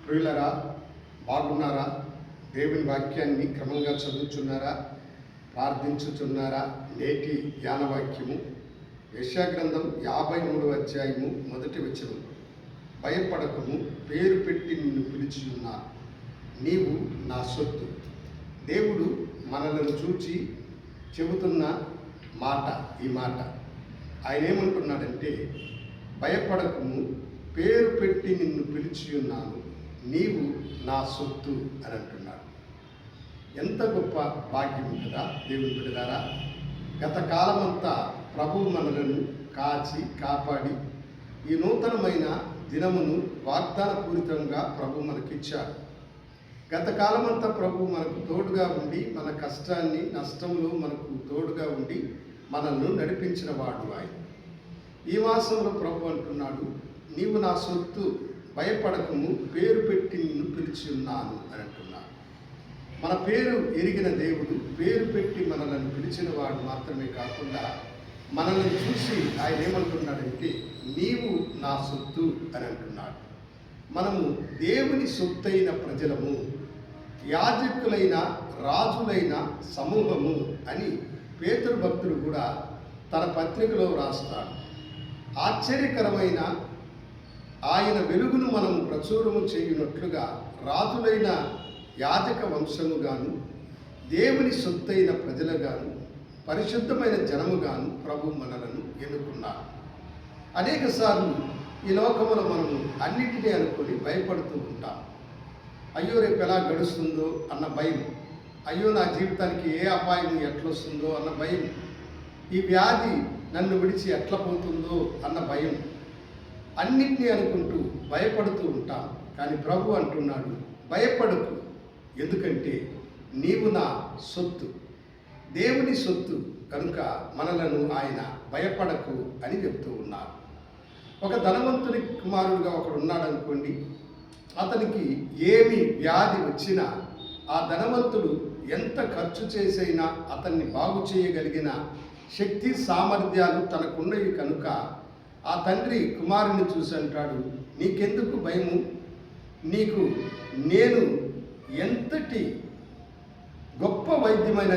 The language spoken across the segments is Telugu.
ప్రియులరా, బాగున్నారా? దేవుని వాక్యాన్ని క్రమంగా చదువుచున్నారా? ప్రార్థించుచున్నారా? నేటి ధ్యానవాక్యము యెషయా గ్రంథం 53వ అధ్యాయము 1వ వచనం. భయపడకము, పేరు పెట్టి నిన్ను పిలిచి ఉన్నాను, నీవు నా సొత్తు. దేవుడు మనలను చూచి చెబుతున్న మాట ఈ మాట. ఆయన ఏమంటున్నాడంటే, భయపడకము, పేరు పెట్టి నిన్ను పిలిచి ఉన్నాను, నీవు నా సొత్తు అని అంటున్నాడు. ఎంత గొప్ప భాగ్యం కదా దేవుని బిడ్డలారా. గత కాలమంతా ప్రభువు మనలను కాచి కాపాడి ఈ నూతనమైన దినమును వాగ్దానపూరితంగా ప్రభు మనకిచ్చాడు. గత కాలమంతా ప్రభు మనకు తోడుగా ఉండి, మన కష్టాన్ని నష్టంలో మనకు తోడుగా ఉండి మనల్ని నడిపించిన వాడు ఆయన. ఈ మాసంలో ప్రభు అంటున్నాడు, నీవు నా సొత్తు, భయపడకము, పేరు పెట్టి నిన్ను పిలిచి ఉన్నాను అని అంటున్నాడు. మన పేరు ఎరిగిన దేవుడు, పేరు పెట్టి మనల్ని పిలిచిన వాడు మాత్రమే కాకుండా మనల్ని చూసి ఆయన ఏమంటున్నాడంటే, నీవు నా సొత్తు అని అంటున్నాడు. మనము దేవుని సొత్తైన ప్రజలము, యాజకులైన రాజులైన సమూహము అని పేతురు భక్తుడు కూడా తన పత్రికలో వ్రాస్తాడు. ఆశ్చర్యకరమైన ఆయన వెలుగును మనము ప్రచురము చేయునట్లుగా రాజులైన యాజక వంశముగాను, దేవుని సొత్తైన ప్రజలుగాను, పరిశుద్ధమైన జనముగాను ప్రభు మనలను ఎన్నుకున్నారు. అనేక సార్లు ఈ లోకములో మనము అన్నిటినీ అనుకొని భయపడుతూ ఉంటాం. అయ్యో రేపు ఎలా గడుస్తుందో అన్న భయం, అయ్యో నా జీవితానికి ఏ అపాయం ఎట్లొస్తుందో అన్న భయం, ఈ వ్యాధి నన్ను విడిచి ఎట్లా పోతుందో అన్న భయం, అన్నిటినీ అనుకుంటూ భయపడుతూ ఉంటాం. కానీ ప్రభు అంటున్నాడు, భయపడకు, ఎందుకంటే నీవు నా సొత్తు, దేవుని సొత్తు కనుక మనలను ఆయన భయపడకు అని చెప్తూ ఉన్నారు. ఒక ధనవంతుని కుమారుడుగా ఒకడు ఉన్నాడు అనుకోండి. అతనికి ఏమి వ్యాధి వచ్చినా ఆ ధనవంతుడు ఎంత ఖర్చు చేసైనా అతన్ని బాగు చేయగలిగిన శక్తి సామర్థ్యాలు తనకున్నవి కనుక ఆ తండ్రి కుమారుని చూసి అంటాడు, నీకెందుకు భయము, నీకు నేను ఎంతటి గొప్ప వైద్యమైన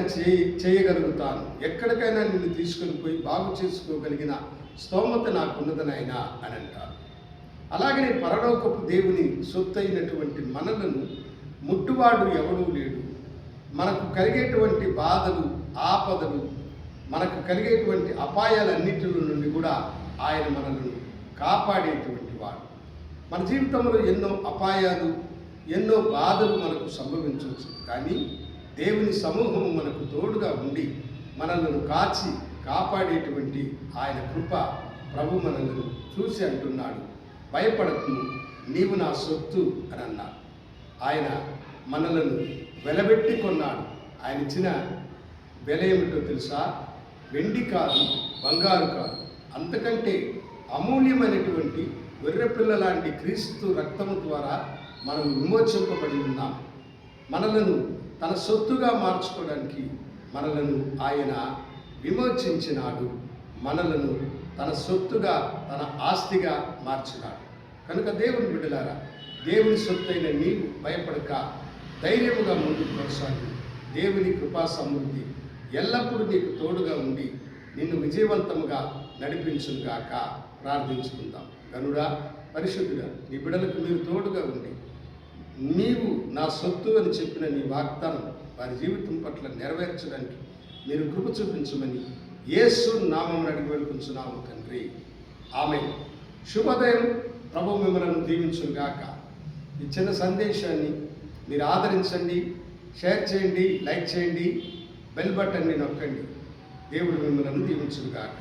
చేయగలుగుతాను, ఎక్కడికైనా నిన్ను తీసుకొని పోయి బాగు చేసుకోగలిగిన స్తోమత నాకున్నదనైనా అని అంటారు. అలాగనే పరలోకపు దేవుని సొత్తైనటువంటి మనలను ముట్టువాడు ఎవడూ లేడు. మనకు కలిగేటువంటి బాధలు, ఆపదలు, మనకు కలిగేటువంటి అపాయాలన్నిటిలో నుండి కూడా ఆయన మనల్ని కాపాడేటువంటి వాడు. మన జీవితంలో ఎన్నో అపాయాలు, ఎన్నో బాధలు మనకు సంభవించవచ్చు. కానీ దేవుని సమూహము మనకు తోడుగా ఉండి మనల్ని కాచి కాపాడేటువంటి ఆయన కృప ప్రభు మనల్ని చూసి అంటున్నాడు, భయపడకు, నీవు నా సొత్తు అని అన్నాడు. ఆయన మనలను వెలబెట్టి కొన్నాడు. ఆయన ఇచ్చిన వెల ఏమిటో తెలుసా? వెండి కాదు, బంగారు కాదు, అంతకంటే అమూల్యమైనటువంటి గొర్రెపిల్ల లాంటి క్రీస్తు రక్తము ద్వారా మనం విమోచింపబడి ఉన్నాం. మనలను తన సొత్తుగా మార్చుకోవడానికి మనలను ఆయన విమోచించినాడు. మనలను తన సొత్తుగా, తన ఆస్తిగా మార్చినాడు. కనుక దేవుని బిడ్డలారా, దేవుని సొత్తైన నీవు భయపడక ధైర్యముగా ముందుకు కొనసాగి దేవుని కృపా సమృద్ధి ఎల్లప్పుడూ నీకు తోడుగా ఉండి నిన్ను విజయవంతముగా నడిపించుగాక. ప్రార్థించుకుందాం. గనుడా, పరిశుద్ధుడా, నీ బిడ్డలకు మీరు తోడుగా ఉండి నీవు నా సొత్తు అని చెప్పిన నీ వాగ్దానం వారి జీవితం పట్ల నెరవేర్చడానికి మీరు కృప చూపించమని యేసు నామమున అడిగి వేడుకుంటున్నాము తండ్రి, ఆమేన్. శుభోదయం. ప్రభు మిమ్మల్ని దీవించుగాక. ఈ చిన్న సందేశాన్ని మీరు ఆదరించండి, షేర్ చేయండి, లైక్ చేయండి, బెల్ బటన్ని నొక్కండి. దేవుడు మిమ్మల్ని దీవించుగాక.